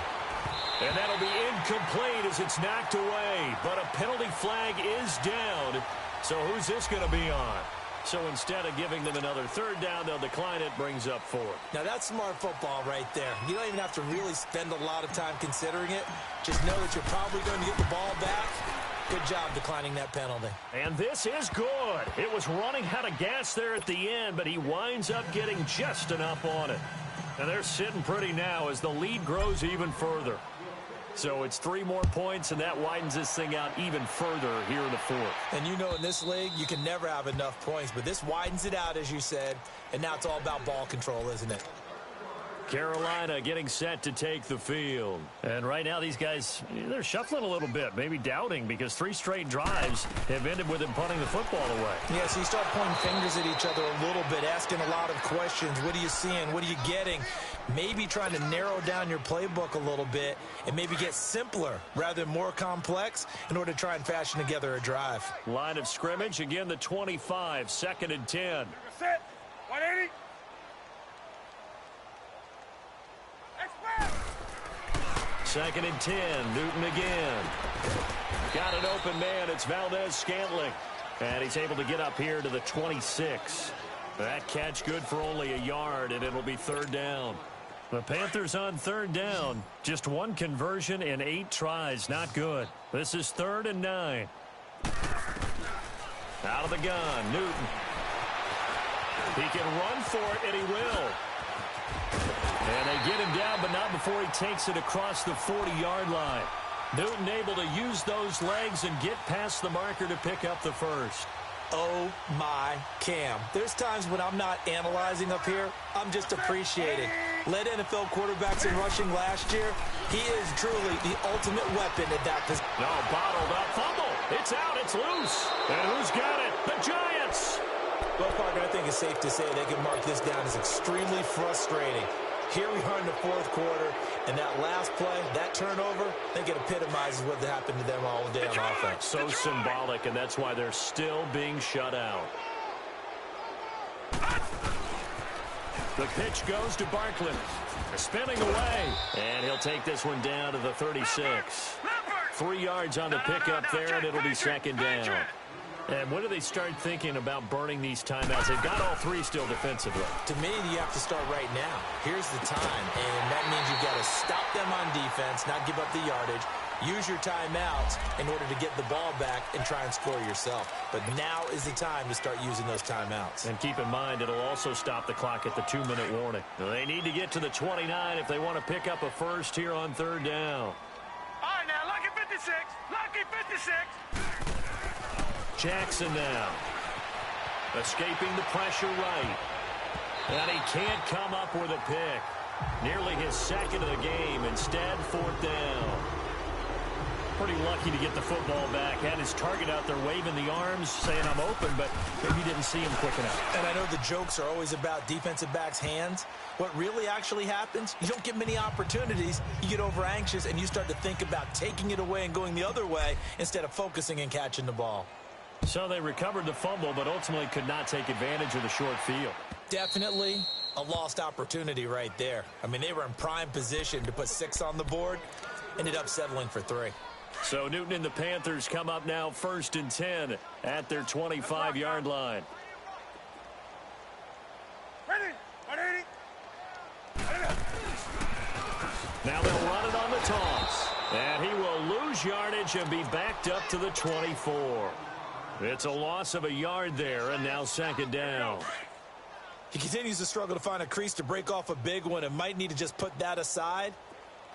And that'll be incomplete as it's knocked away, but a penalty flag is down. So who's this going to be on? So instead of giving them another 3rd down, they'll decline it, brings up 4th. Now that's smart football right there. You don't even have to really spend a lot of time considering it. Just know that you're probably going to get the ball back. Good job declining that penalty. And this is good. It was running out of gas there at the end, but he winds up getting just enough on it. And they're sitting pretty now as the lead grows even further. So it's 3 more points, and that widens this thing out even further here in the fourth. And you know, in this league, you can never have enough points, but this widens it out, as you said, and now it's all about ball control, isn't it? Carolina getting set to take the field. And right now these guys, they're shuffling a little bit, maybe doubting, because 3 straight drives have ended with them punting the football away. Yeah, so you start pointing fingers at each other a little bit, asking a lot of questions. What are you seeing? What are you getting? Maybe trying to narrow down your playbook a little bit and maybe get simpler rather than more complex in order to try and fashion together a drive. Line of scrimmage, again the 25, 2nd and 10. Set. 180. Second and 10, Newton again. Got an open man, it's Valdez-Scantling. And he's able to get up here to the 26. That catch good for only a yard, and it'll be 3rd down. The Panthers on 3rd down. Just 1 conversion in 8 tries, not good. This is 3rd and 9. Out of the gun, Newton. He can run for it, and he will. And they get him down, but not before he takes it across the 40-yard line. Newton able to use those legs and get past the marker to pick up the first. Oh, my Cam. There's times when I'm not analyzing up here. I'm just appreciating. Led NFL quarterbacks in rushing last year. He is truly the ultimate weapon at that position. No, bottled up. Fumble. It's out. It's loose. And who's got it? The Giants. Well, Parker, I think it's safe to say they can mark this down as extremely frustrating. Here we are in the 4th quarter, and that last play, that turnover, I think it epitomizes what happened to them all day on offense. So symbolic, and that's why they're still being shut out. The pitch goes to Barkley. Spinning away, and he'll take this one down to the 36. 3 yards on the pickup there, and it'll be 2nd down. And when do they start thinking about burning these timeouts? They've got all 3 still defensively. To me, you have to start right now. Here's the time, and that means you've got to stop them on defense, not give up the yardage, use your timeouts in order to get the ball back and try and score yourself. But now is the time to start using those timeouts. And keep in mind, it'll also stop the clock at the 2-minute warning. They need to get to the 29 if they want to pick up a first here on 3rd down. All right, now, lucky 56. Lucky 56. Jackson now. Escaping the pressure right. And he can't come up with a pick. Nearly his 2nd of the game. Instead, 4th down. Pretty lucky to get the football back. Had his target out there waving the arms, saying I'm open, but maybe didn't see him quick enough. And I know the jokes are always about defensive backs' hands. What really actually happens, you don't get many opportunities. You get over anxious, and you start to think about taking it away and going the other way instead of focusing and catching the ball. So they recovered the fumble, but ultimately could not take advantage of the short field. Definitely a lost opportunity right there. I mean, they were in prime position to put 6 on the board, ended up settling for 3. So Newton and the Panthers come up now 1st and 10 at their 25-yard line. Ready. 180. Now they'll run it on the toss. And he will lose yardage and be backed up to the 24. It's a loss of a yard there, and now 2nd down. He continues to struggle to find a crease to break off a big one and might need to just put that aside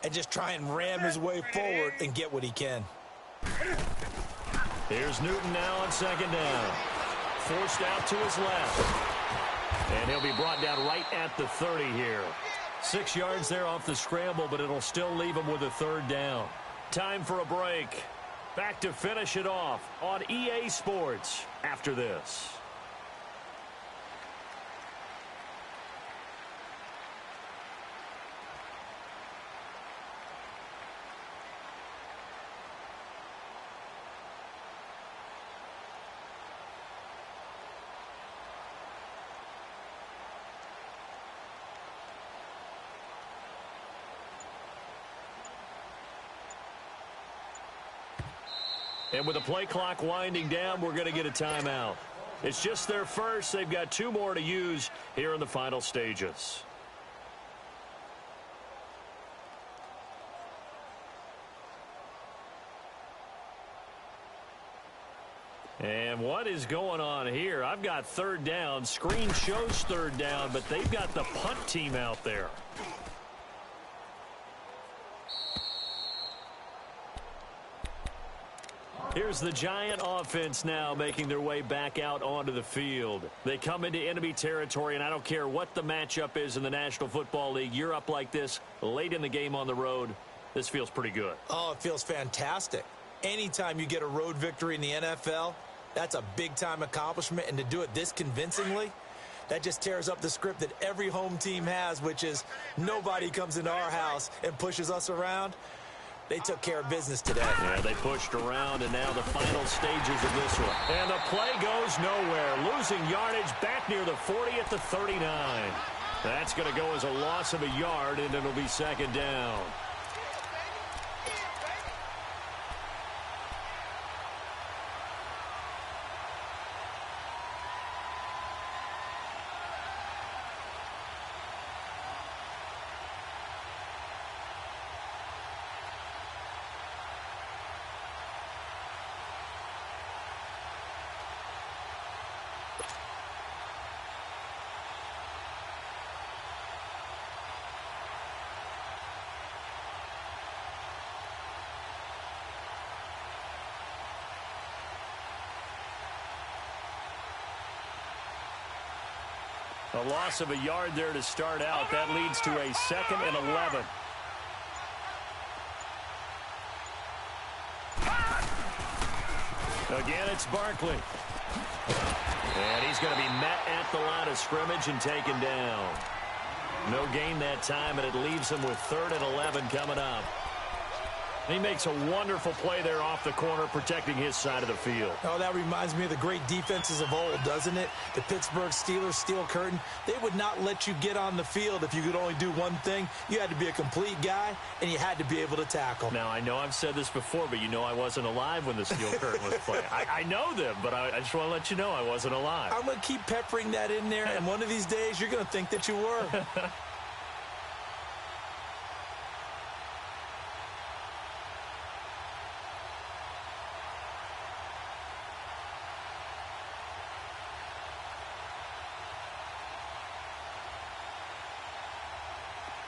and just try and ram his way forward and get what he can. Here's Newton now on 2nd down. Forced out to his left. And he'll be brought down right at the 30 here. 6 yards there off the scramble, but it'll still leave him with a 3rd down. Time for a break. Back to finish it off on EA Sports after this. And with the play clock winding down, we're going to get a timeout. It's just their first. They've got 2 more to use here in the final stages. And what is going on here? I've got third down. Screen shows third down, but they've got the punt team out there. Here's the Giant offense now making their way back out onto the field. They come into enemy territory, and I don't care what the matchup is in the National Football League. You're up like this late in the game on the road. This feels pretty good. Oh, it feels fantastic. Anytime you get a road victory in the NFL, that's a big-time accomplishment, and to do it this convincingly, that just tears up the script that every home team has, which is nobody comes into our house and pushes us around. They took care of business today. Yeah, they pushed around, and now the final stages of this one. And the play goes nowhere. Losing yardage back near the 40 at the 39. That's going to go as a loss of a yard, and it'll be second down. A loss of a yard there to start out. That leads to a 2nd and 11. Again, it's Barkley. And he's going to be met at the line of scrimmage and taken down. No gain that time, and it leaves him with 3rd and 11 coming up. He makes a wonderful play there off the corner, protecting his side of the field. Oh, that reminds me of the great defenses of old, doesn't it? The Pittsburgh Steelers, steel curtain. They would not let you get on the field if you could only do one thing. You had to be a complete guy, and you had to be able to tackle. Now, I know I've said this before, but you know I wasn't alive when the steel curtain was playing. I know them, but I just want to let you know I wasn't alive. I'm going to keep peppering that in there, and one of these days you're going to think that you were.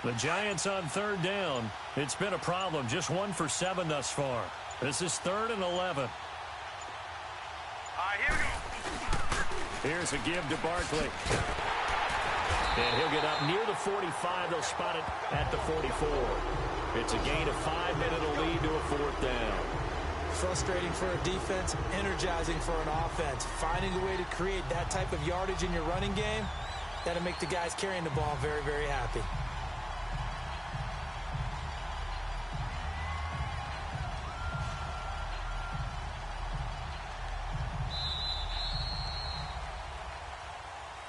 The Giants on 3rd down. It's been a problem. Just 1 for 7 thus far. This is 3rd and 11. All right, here we go. Here's a give to Barkley. And he'll get up near the 45. They'll spot it at the 44. It's a gain of 5, and it'll lead to a 4th down. Frustrating for a defense, energizing for an offense. Finding a way to create that type of yardage in your running game, that'll make the guys carrying the ball very, very happy.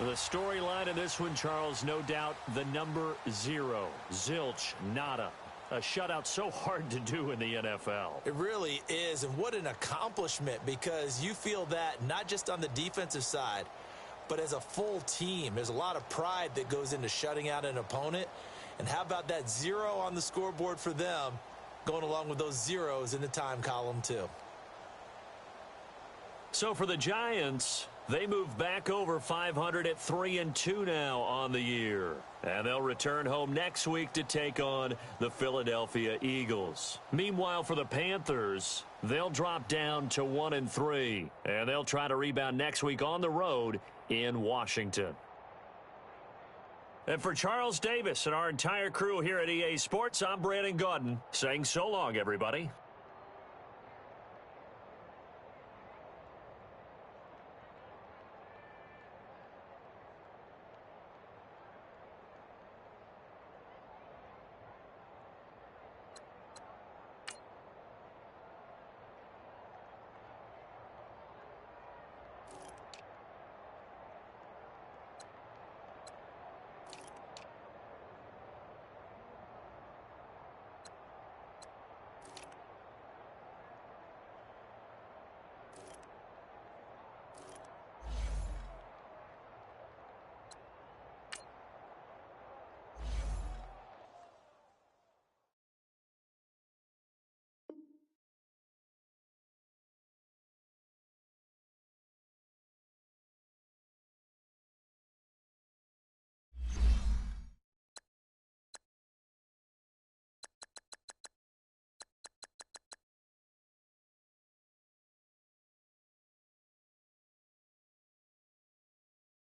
The storyline in this one, Charles, no doubt the number 0. Zilch, nada. A shutout so hard to do in the NFL. It really is, and what an accomplishment, because you feel that not just on the defensive side, but as a full team. There's a lot of pride that goes into shutting out an opponent. And how about that 0 on the scoreboard for them, going along with those zeros in the time column too. So for the Giants, they move back over 500 at 3-2 now on the year. And they'll return home next week to take on the Philadelphia Eagles. Meanwhile, for the Panthers, they'll drop down to 1-3. And they'll try to rebound next week on the road in Washington. And for Charles Davis and our entire crew here at EA Sports, I'm Brandon Gaudin saying so long, everybody.